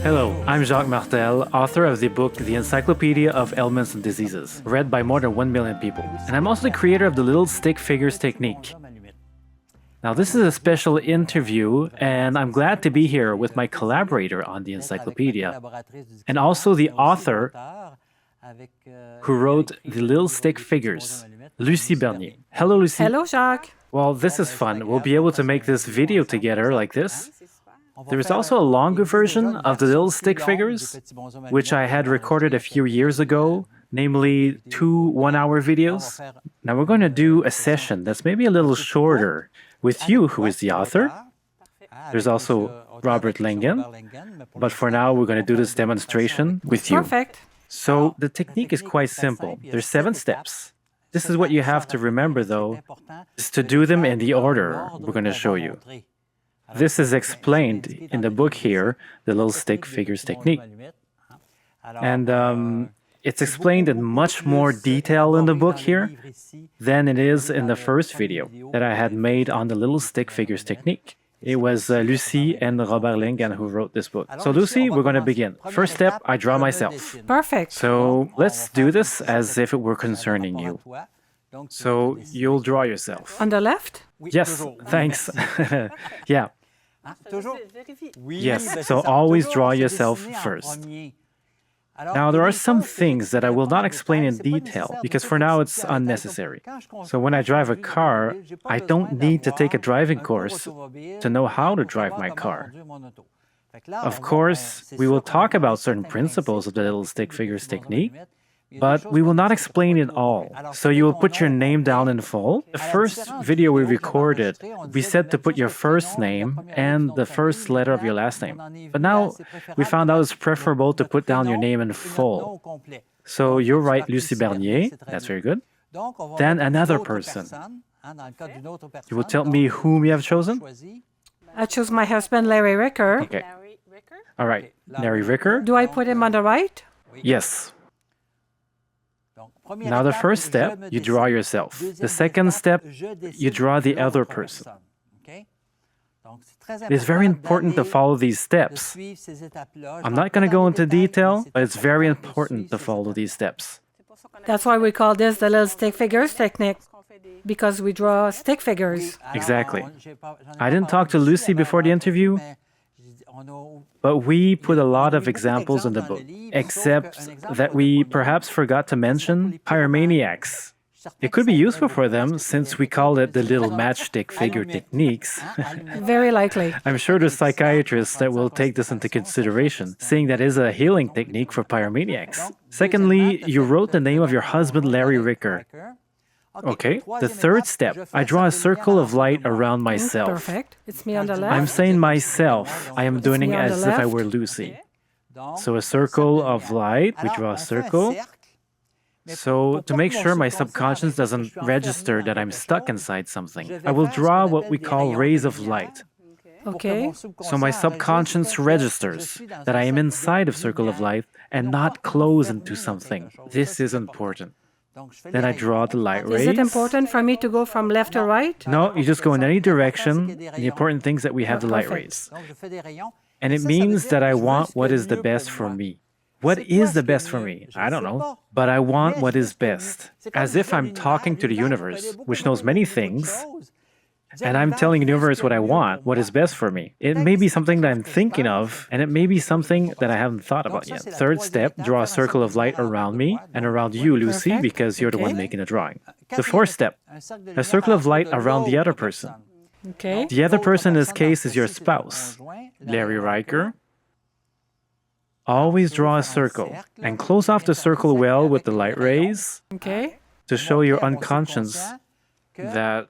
Hello, I'm Jacques Martel, author of the book The Encyclopedia of Ailments and Diseases, read by more than 1 million people. And I'm also the creator of the little stick figures technique. Now, this is a special interview, and I'm glad to be here with my collaborator on the encyclopedia, and also the author who wrote the little stick figures, Lucie Bernier. Hello, Lucie. Hello, Jacques. Well, this is fun. We'll be able to make this video together like this. There is also a longer version of the little stick figures, which I had recorded a few years ago, namely 2 one-hour videos. Now we're going to do a session that's maybe a little shorter with you, who is the author. There's also Robert Lengen, but for now we're going to do this demonstration with you. Perfect. So the technique is quite simple. There's 7 steps. This is what you have to remember, though, is to do them in the order we're going to show you. This is explained in the book here, the little stick figures technique. And it's explained in much more detail in the book here than it is in the first video that I had made on the little stick figures technique. It was Lucie and Robert Lengen who wrote this book. So Lucie, we're going to begin. First step, I draw myself. Perfect. So let's do this as if it were concerning you. So you'll draw yourself. On the left? Yes, thanks. Yeah. Yes, so always draw yourself first. Now, there are some things that I will not explain in detail, because for now it's unnecessary. So when I drive a car, I don't need to take a driving course to know how to drive my car. Of course, we will talk about certain principles of the little stick figures technique, but we will not explain it all. So you will put your name down in full. The first video we recorded, we said to put your first name and the first letter of your last name. But now we found out it's preferable to put down your name in full. So you'll write Lucie Bernier. That's very good. Then another person. You will tell me whom you have chosen? I choose my husband, Larry Ricker. Okay. All right. Larry Ricker? Do I put him on the right? Yes. Now, the first step, you draw yourself. The second step, you draw the other person. It is very important to follow these steps. I'm not going to go into detail, but it's very important to follow these steps. That's why we call this the little stick figures technique, because we draw stick figures. Exactly. I didn't talk to Lucie before the interview, but we put a lot of examples in the book, except that we perhaps forgot to mention pyromaniacs. It could be useful for them since we call it the little matchstick figure techniques. Very likely. I'm sure there's psychiatrists that will take this into consideration, seeing that is a healing technique for pyromaniacs. Secondly, you wrote the name of your husband, Larry Ricker. Okay, the third step, I draw a circle of light around myself. Perfect. It's me on the left. I'm saying myself. I am doing it me on the as if I left. were Lucie. So a circle of light, we draw a circle. So to make sure my subconscious doesn't register that I'm stuck inside something, I will draw what we call rays of light. Okay. So my subconscious registers that I am inside of circle of light and not close into something. This is important. Then I draw the light rays. Is it important for me to go from left to right? No, you just go in any direction. The important thing is that we have the light rays. And it means that I want what is the best for me. What is the best for me? I don't know. But I want what is best. As if I'm talking to the universe, which knows many things, and I'm telling the universe what I want, what is best for me. It may be something that I'm thinking of, and it may be something that I haven't thought about yet. Third step, draw a circle of light around me and around you, Lucie, Perfect. because you're the one making the drawing. The fourth step, a circle of light around the other person. Okay. The other person in this case is your spouse, Larry Ricker. Always draw a circle and close off the circle well with the light rays Okay. to show your unconscious that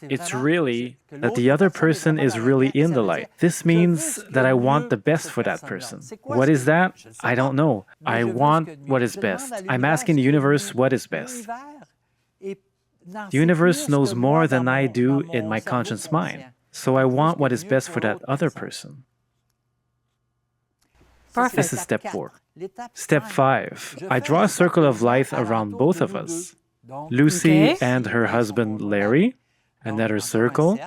it's really that the other person is really in the light. This means that I want the best for that person. What is that? I don't know. I want what is best. I'm asking the universe what is best. The universe knows more than I do in my conscious mind. So I want what is best for that other person. Perfect. This is step 4. Step 5. I draw a circle of light around both of us. Lucie Okay. and her husband Larry. Another circle.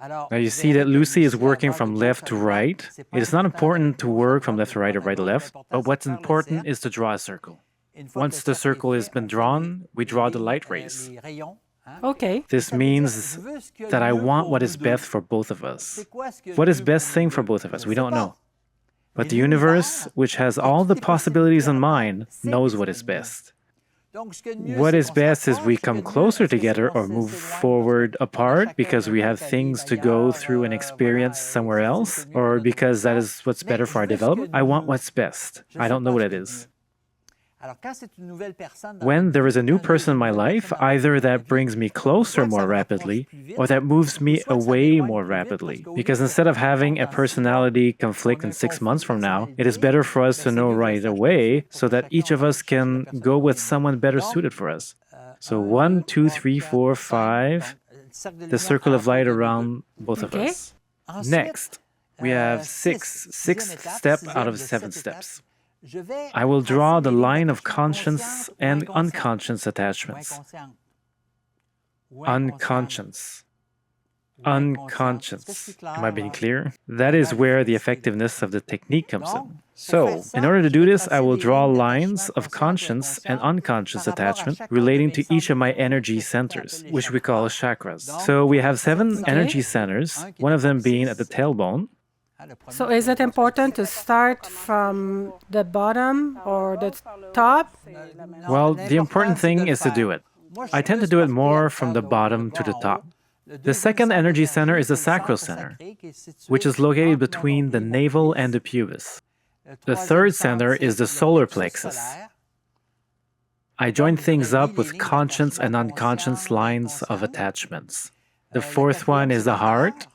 Now you see that Lucie is working from left to right. It is not important to work from left to right or right to left, but what's important is to draw a circle. Once the circle has been drawn, we draw the light rays. Okay. This means that I want what is best for both of us. What is best thing for both of us? We don't know. But the universe, which has all the possibilities in mind, knows what is best. What is best is we come closer together or move forward apart because we have things to go through and experience somewhere else, or because that is what's better for our development. I want what's best. I don't know what it is. When there is a new person in my life, either that brings me closer more rapidly or that moves me away more rapidly. Because instead of having a personality conflict in 6 months from now, it is better for us to know right away so that each of us can go with someone better suited for us. So 1, 2, 3, 4, 5, the circle of light around both of us. Next, we have sixth step out of 7 steps. I will draw the line of conscious and unconscious attachments. Unconscious. Unconscious. Am I being clear? That is where the effectiveness of the technique comes in. So, in order to do this, I will draw lines of conscious and unconscious attachment relating to each of my energy centers, which we call chakras. So we have 7 energy centers, one of them being at the tailbone. So is it important to start from the bottom or the top? Well, the important thing is to do it. I tend to do it more from the bottom to the top. The second energy center is the sacral center, which is located between the navel and the pubis. The third center is the solar plexus. I join things up with conscious and unconscious lines of attachments. The fourth one is the heart.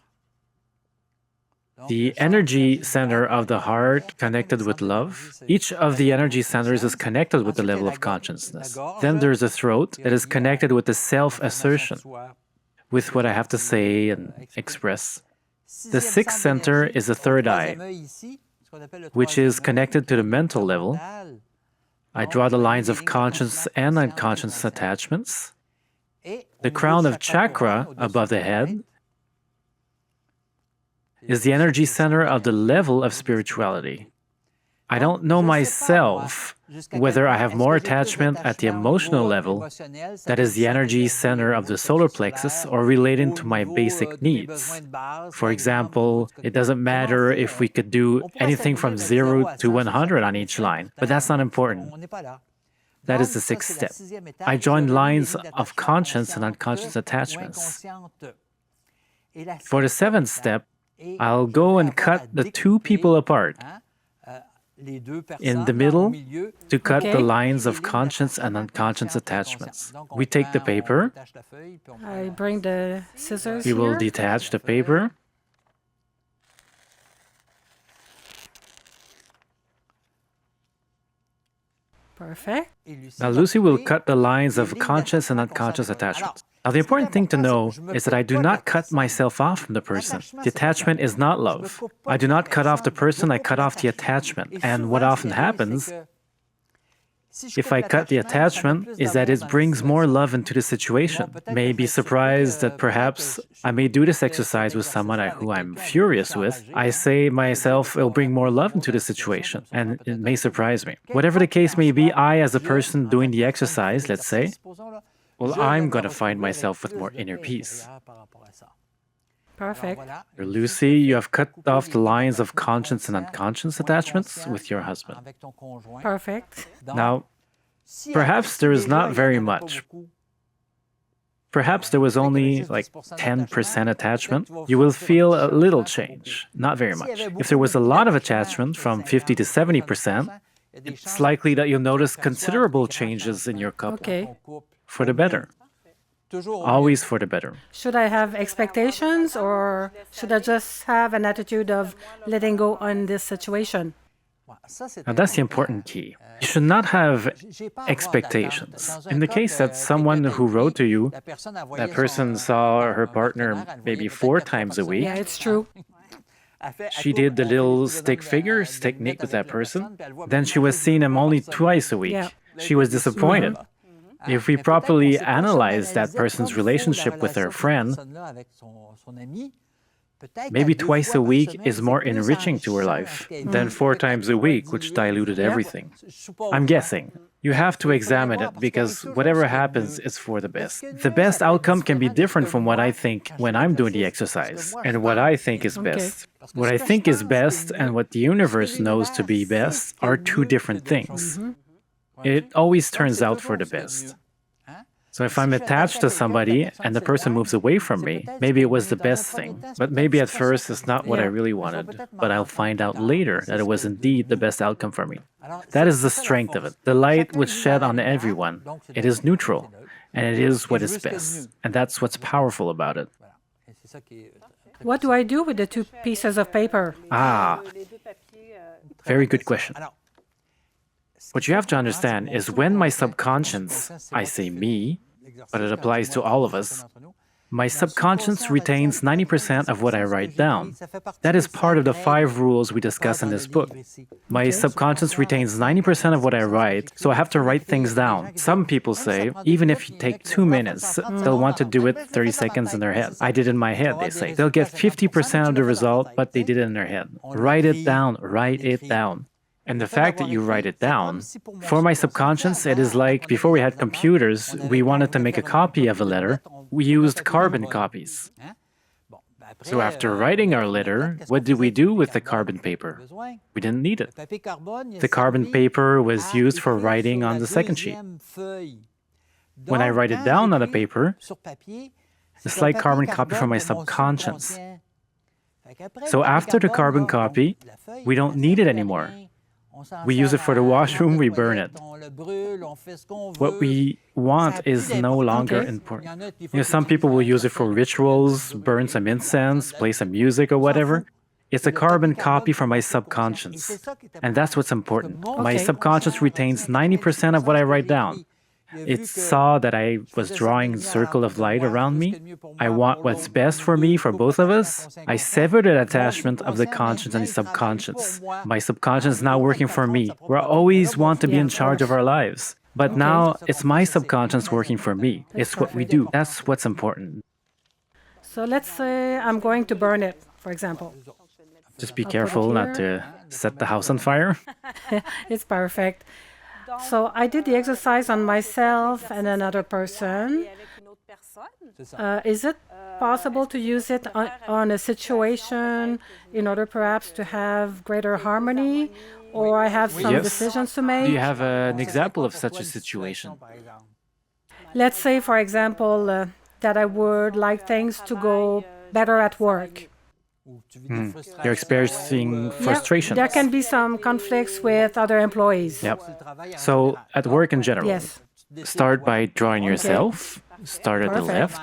The energy center of the heart connected with love. Each of the energy centers is connected with the level of consciousness. Then there's the throat that is connected with the self-assertion, with what I have to say and express. The sixth center is the third eye, which is connected to the mental level. I draw the lines of conscious and unconscious attachments. The crown of chakra above the head is the energy center of the level of spirituality. I don't know myself whether I have more attachment at the emotional level, that is the energy center of the solar plexus, or relating to my basic needs. For example, it doesn't matter if we could do anything from 0 to 100 on each line, but that's not important. That is the sixth step. I join lines of conscious and unconscious attachments. For the seventh step, I'll go and cut the two people apart in the middle to cut the lines of conscious and unconscious attachments. We take the paper. I bring the scissors We will here. detach the paper. Perfect. Now Lucie will cut the lines of conscious and unconscious attachments. Now the important thing to know is that I do not cut myself off from the person. The attachment is not love. I do not cut off the person, I cut off the attachment. And what often happens, if I cut the attachment, is that it brings more love into the situation. May be surprised that perhaps I may do this exercise with someone who I'm furious with. I say myself, it'll bring more love into the situation, and it may surprise me. Whatever the case may be, I as a person doing the exercise, let's say, well, I'm going to find myself with more inner peace. Perfect. Lucie, you have cut off the lines of conscious and unconscious attachments with your husband. Perfect. Now, perhaps there is not very much. Perhaps there was only like 10% attachment. You will feel a little change, not very much. If there was a lot of attachment, from 50 to 70%, it's likely that you'll notice considerable changes in your couple. Okay. For the better. Always for the better. Should I have expectations, or should I just have an attitude of letting go on this situation? Now that's the important key. You should not have expectations. In the case that someone who wrote to you, that person saw her partner maybe 4 times a week, Yeah, it's true. she did the little stick figures technique with that person, then she was seeing him only twice a week. Yeah. She was disappointed. If we properly analyze that person's relationship with her friend, Maybe twice a week is more enriching to her life than 4 times a week, which diluted everything. I'm guessing. You have to examine it because whatever happens is for the best. The best outcome can be different from what I think when I'm doing the exercise and what I think is best. What I think is best and what the universe knows to be best are two different things. It always turns out for the best. So if I'm attached to somebody and the person moves away from me, maybe it was the best thing. But maybe at first it's not what I really wanted. But I'll find out later that it was indeed the best outcome for me. That is the strength of it. The light was shed on everyone. It is neutral. And it is what is best. And that's what's powerful about it. What do I do with the 2 pieces of paper? Very good question. What you have to understand is when my subconscious, I say me, but it applies to all of us, my subconscious retains 90% of what I write down. That is part of the 5 rules we discuss in this book. My subconscious retains 90% of what I write, so I have to write things down. Some people say, even if you take 2 minutes, they'll want to do it 30 seconds in their head. I did it in my head, they say. They'll get 50% of the result, but they did it in their head. Write it down, write it down. And the fact that you write it down, for my subconscious, it is like before we had computers, we wanted to make a copy of a letter, we used carbon copies. So after writing our letter, what did we do with the carbon paper? We didn't need it. The carbon paper was used for writing on the second sheet. When I write it down on a paper, it's like carbon copy from my subconscious. So after the carbon copy, we don't need it anymore. We use it for the washroom, we burn it. What we want is no longer important. Some people will use it for rituals, burn some incense, play some music or whatever. It's a carbon copy from my subconscious. And that's what's important. My subconscious retains 90% of what I write down. It saw that I was drawing a circle of light around me. I want what's best for me, for both of us. I severed the attachment of the conscious and the subconscious. My subconscious is now working for me. We always want to be in charge of our lives. But now it's my subconscious working for me. It's what we do. That's what's important. So let's say I'm going to burn it, for example. Just be careful not to set the house on fire. It's perfect. So I did the exercise on myself and another person. Is it possible to use it on a situation in order perhaps to have greater harmony, or I have some decisions to make? Do you have an example of such a situation? Let's say, for example, that I would like things to go better at work. You're experiencing frustration. There can be some conflicts with other employees. Yep. So at work in general, Yes. start by drawing yourself. Start at the left.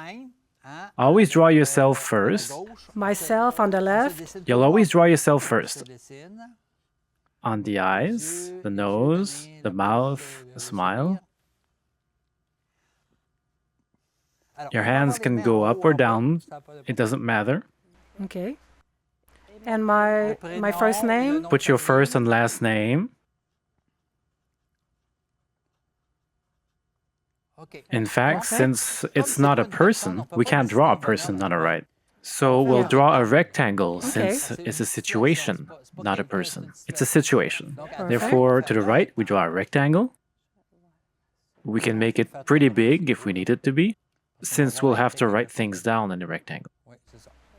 Always draw yourself first. Myself on the left. You'll always draw yourself first. On the eyes, the nose, the mouth, the smile. Your hands can go up or down. It doesn't matter. Okay. And my first name? Put your first and last name. In fact, since it's not a person, we can't draw a person on the right. So we'll draw a rectangle since it's a situation, not a person. It's a situation. Therefore, to the right, we draw a rectangle. We can make it pretty big if we need it to be, since we'll have to write things down in the rectangle.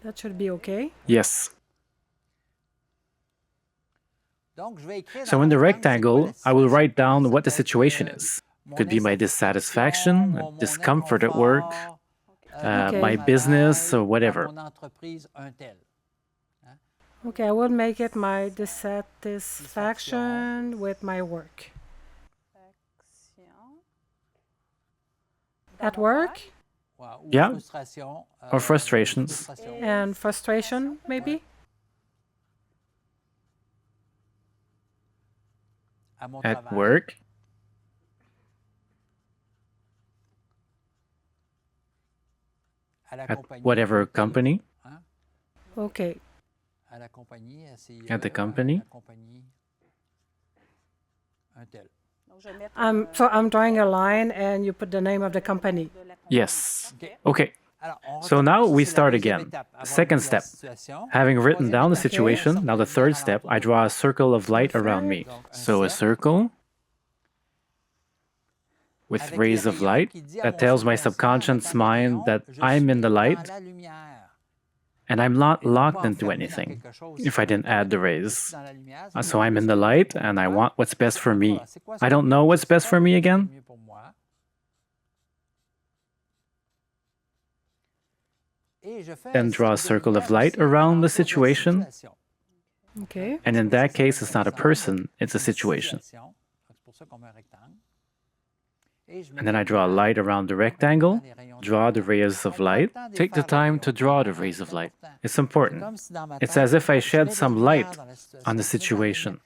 That should be okay. Yes. So in the rectangle, I will write down what the situation is. It could be my dissatisfaction, discomfort at work, my business, or whatever. Okay, I will make it my dissatisfaction with my work. At work? Yeah, or frustrations. And frustration, maybe? At work. At whatever company. Okay. At the company. So I'm drawing a line and you put the name of the company. Yes. Okay. So now we start again. Second step. Having written down the situation, now the third step, I draw a circle of light around me. So a circle with rays of light that tells my subconscious mind that I'm in the light and I'm not locked into anything if I didn't add the rays. So I'm in the light and I want what's best for me. I don't know what's best for me again. Then draw a circle of light around the situation. Okay. And in that case, it's not a person, it's a situation. And then I draw a light around the rectangle, draw the rays of light. Take the time to draw the rays of light. It's important. It's as if I shed some light on the situation,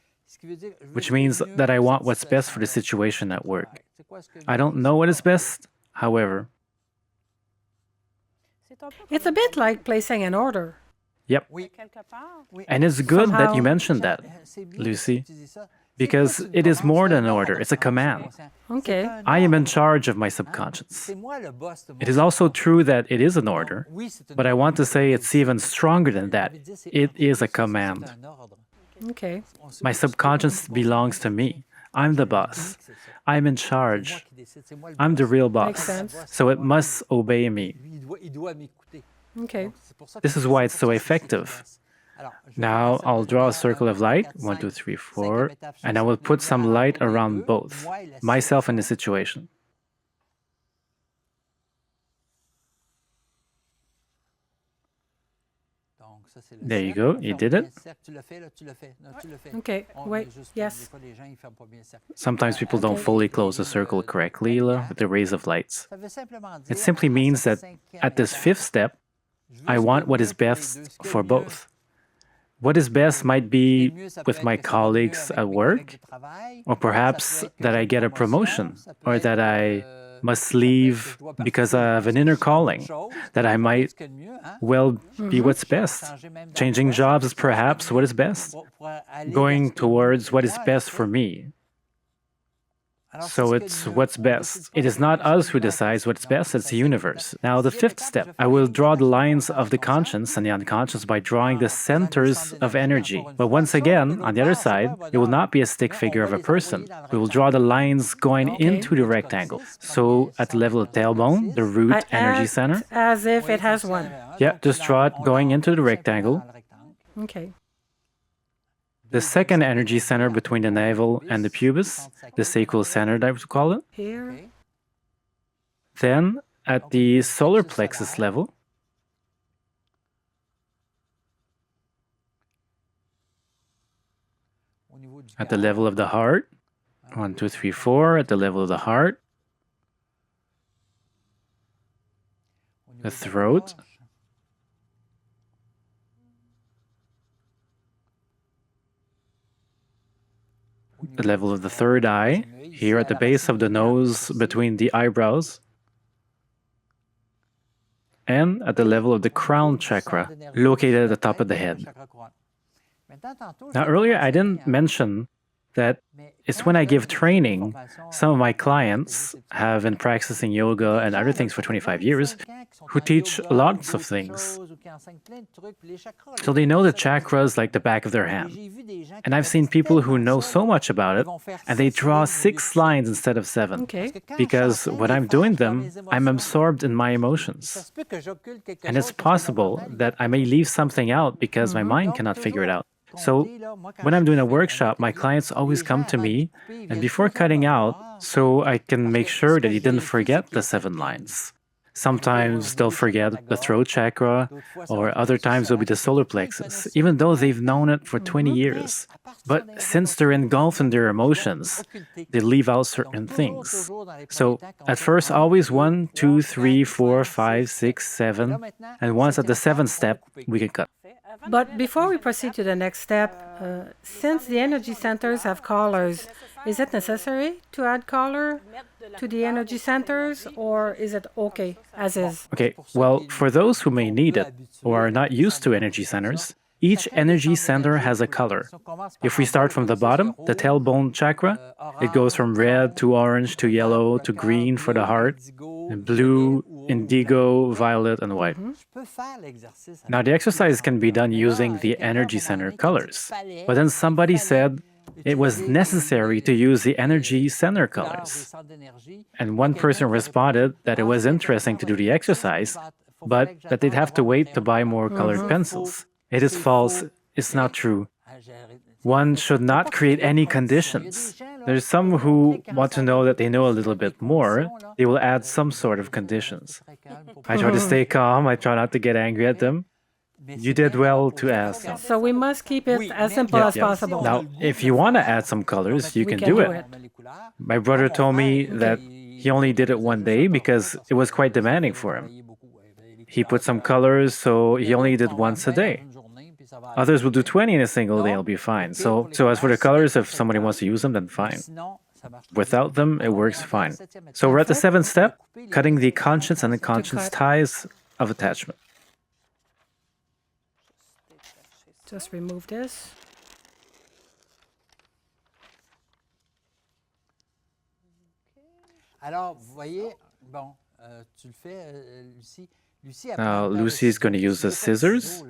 which means that I want what's best for the situation at work. I don't know what is best, however. It's a bit like placing an order. Yep. And it's good that you mentioned that, Lucie, because it is more than an order, it's a command. Okay. I am in charge of my subconscious. It is also true that it is an order, but I want to say it's even stronger than that. It is a command. Okay. My subconscious belongs to me. I'm the boss. I'm in charge. I'm the real boss. Makes sense. So it must obey me. Okay. This is why it's so effective. Now I'll draw a circle of light, 1, 2, 3, 4, and I will put some light around both, myself and the situation. There you go, you did it. Okay, wait, yes. Sometimes people don't fully close the circle correctly with the rays of lights. It simply means that at this fifth step, I want what is best for both. What is best might be with my colleagues at work, or perhaps that I get a promotion, or that I must leave because of an inner calling, that I might well be what's best. Changing jobs is perhaps what is best. Going towards what is best for me. So it's what's best. It is not us who decides what's best, it's the universe. Now the fifth step, I will draw the lines of the conscious and the unconscious by drawing the centers of energy. But once again, on the other side, it will not be a stick figure of a person. We will draw the lines going into the rectangle. So at the level of the tailbone, the root energy center. As if it has one. Yeah, just draw it going into the rectangle. Okay. The second energy center between the navel and the pubis, the sacral center, I would call it. Here. Then, at the solar plexus level, at the level of the heart, 1, 2, 3, 4, at the level of the heart, the throat, the level of the third eye, here at the base of the nose between the eyebrows, and at the level of the crown chakra, located at the top of the head. Now earlier I didn't mention that it's when I give training, some of my clients have been practicing yoga and other things for 25 years, who teach lots of things. So they know the chakras like the back of their hand. And I've seen people who know so much about it, and they draw 6 lines instead of 7. Okay. Because when I'm doing them, I'm absorbed in my emotions. And it's possible that I may leave something out because my mind cannot figure it out. So when I'm doing a workshop, my clients always come to me, and before cutting out, so I can make sure that he didn't forget the 7 lines. Sometimes they'll forget the throat chakra, or other times it'll be the solar plexus, even though they've known it for 20 years. But since they're engulfed in their emotions, they leave out certain things. So at first, always 1, 2, 3, 4, 5, 6, 7, and once at the 7th step, we can cut. But before we proceed to the next step, since the energy centers have collars, is it necessary to add collar to the energy centers, or is it okay as is? Okay, well, for those who may need it or are not used to energy centers, each energy center has a color. If we start from the bottom, the tailbone chakra, it goes from red to orange to yellow to green for the heart, and blue indigo, violet, and white. Now, the exercise can be done using the energy center colors. But then somebody said it was necessary to use the energy center colors. And one person responded that it was interesting to do the exercise, but that they'd have to wait to buy more colored pencils. It is false. It's not true. One should not create any conditions. There's some who want to know that they know a little bit more. They will add some sort of conditions. I try to stay calm. I try not to get angry at them. You did well to ask. So we must keep it as simple as possible. Now, if you want to add some colors, you can do it. My brother told me that he only did it one day because it was quite demanding for him. He put some colors, so he only did once a day. Others will do 20 in a single day, it'll be fine. So as for the colors, if somebody wants to use them, then fine. Without them, it works fine. So we're at the 7th step, cutting the conscience and unconscious ties of attachment. Just remove this. Now, Lucie is going to use the scissors,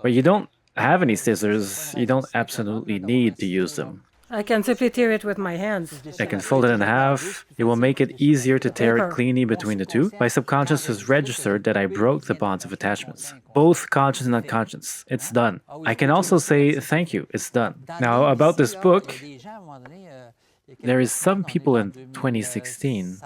but you don't have any scissors. You don't absolutely need to use them. I can simply tear it with my hands. I can fold it in half. It will make it easier to tear it cleanly between the two. My subconscious has registered that I broke the bonds of attachments. Both conscious and unconscious. It's done. I can also say, thank you, it's done. Now, about this book, there is some people in 2016.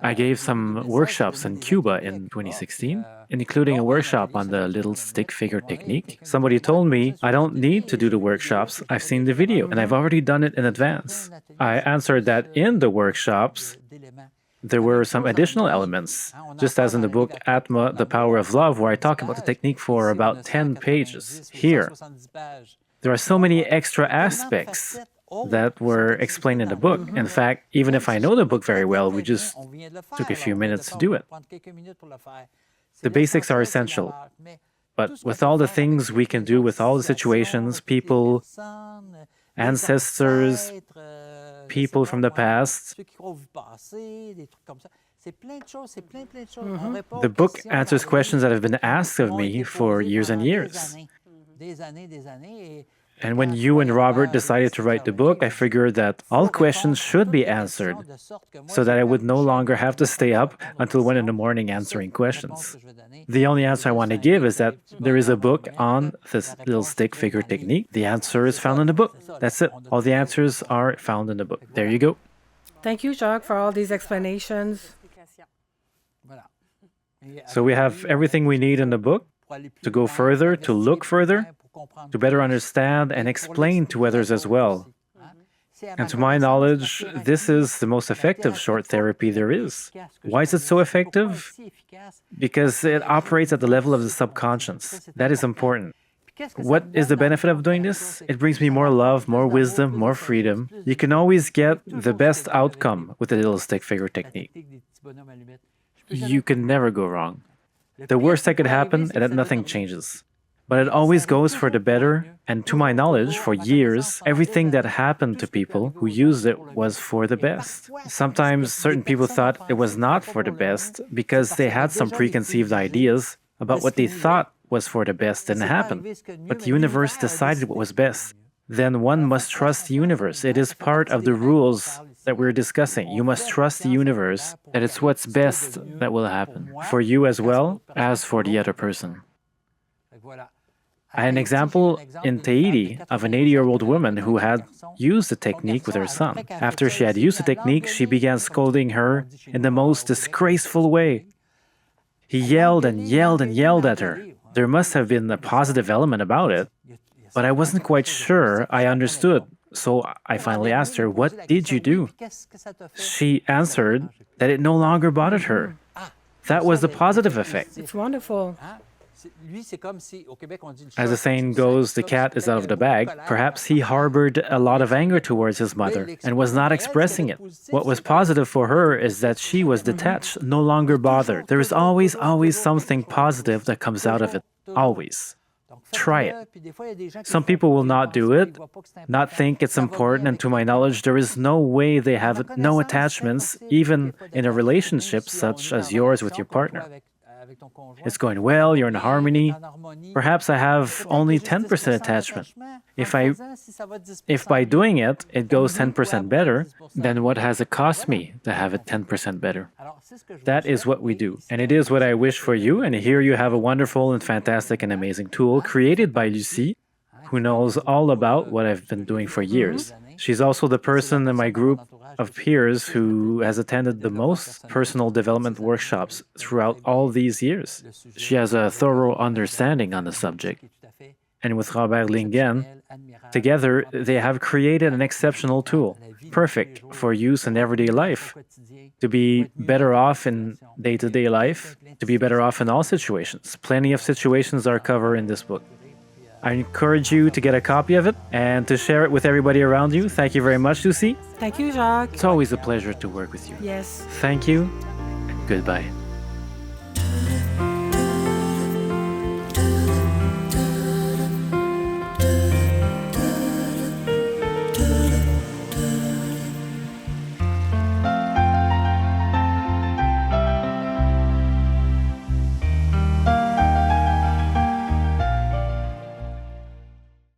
I gave some workshops in Cuba in 2016, including a workshop on the little stick figure technique. Somebody told me, I don't need to do the workshops, I've seen the video, and I've already done it in advance. I answered that in the workshops, there were some additional elements, just as in the book Atma, The Power of Love, where I talk about the technique for about 10 pages. Here, there are so many extra aspects that were explained in the book. In fact, even if I know the book very well, we just took a few minutes to do it. The basics are essential, but with all the things we can do with all the situations, people, ancestors, people from the past, the book answers questions that have been asked of me for years and years. And when you and Robert decided to write the book, I figured that all questions should be answered so that I would no longer have to stay up until 1 in the morning answering questions. The only answer I want to give is that there is a book on this little stick figure technique. The answer is found in the book. That's it. All the answers are found in the book. There you go. Thank you, Jacques, for all these explanations. So we have everything we need in the book to go further, to look further, to better understand and explain to others as well. And to my knowledge, this is the most effective short therapy there is. Why is it so effective? Because it operates at the level of the subconscious. That is important. What is the benefit of doing this? It brings me more love, more wisdom, more freedom. You can always get the best outcome with the little stick figure technique. You can never go wrong. The worst that could happen is that nothing changes. But it always goes for the better, and to my knowledge, for years, everything that happened to people who used it was for the best. Sometimes certain people thought it was not for the best because they had some preconceived ideas about what they thought was for the best didn't happen. But the universe decided what was best. Then one must trust the universe. It is part of the rules that we're discussing. You must trust the universe that it's what's best that will happen, for you as well as for the other person. I had an example in Tahiti of an 80-year-old woman who had used the technique with her son. After she had used the technique, she began scolding her in the most disgraceful way. He yelled and yelled and yelled at her. There must have been a positive element about it, but I wasn't quite sure I understood. So I finally asked her, "What did you do?" She answered that it no longer bothered her. That was the positive effect. It's wonderful. As the saying goes, the cat is out of the bag. Perhaps he harbored a lot of anger towards his mother and was not expressing it. What was positive for her is that she was detached, no longer bothered. There is always something positive that comes out of it. Always. Try it. Some people will not do it, not think it's important, and to my knowledge, there is no way they have no attachments, even in a relationship such as yours with your partner. It's going well, you're in harmony. Perhaps I have only 10% attachment. If by doing it, it goes 10% better, then what has it cost me to have it 10% better? That is what we do. And it is what I wish for you. And here you have a wonderful and fantastic and amazing tool created by Lucie, who knows all about what I've been doing for years. She's also the person in my group of peers who has attended the most personal development workshops throughout all these years. She has a thorough understanding on the subject. And with Robert Lingen, together they have created an exceptional tool, perfect for use in everyday life, to be better off in day-to-day life, to be better off in all situations. Plenty of situations are covered in this book. I encourage you to get a copy of it and to share it with everybody around you. Thank you very much, Lucie. Thank you, Jacques. It's always a pleasure to work with you. Yes. Thank you, and goodbye.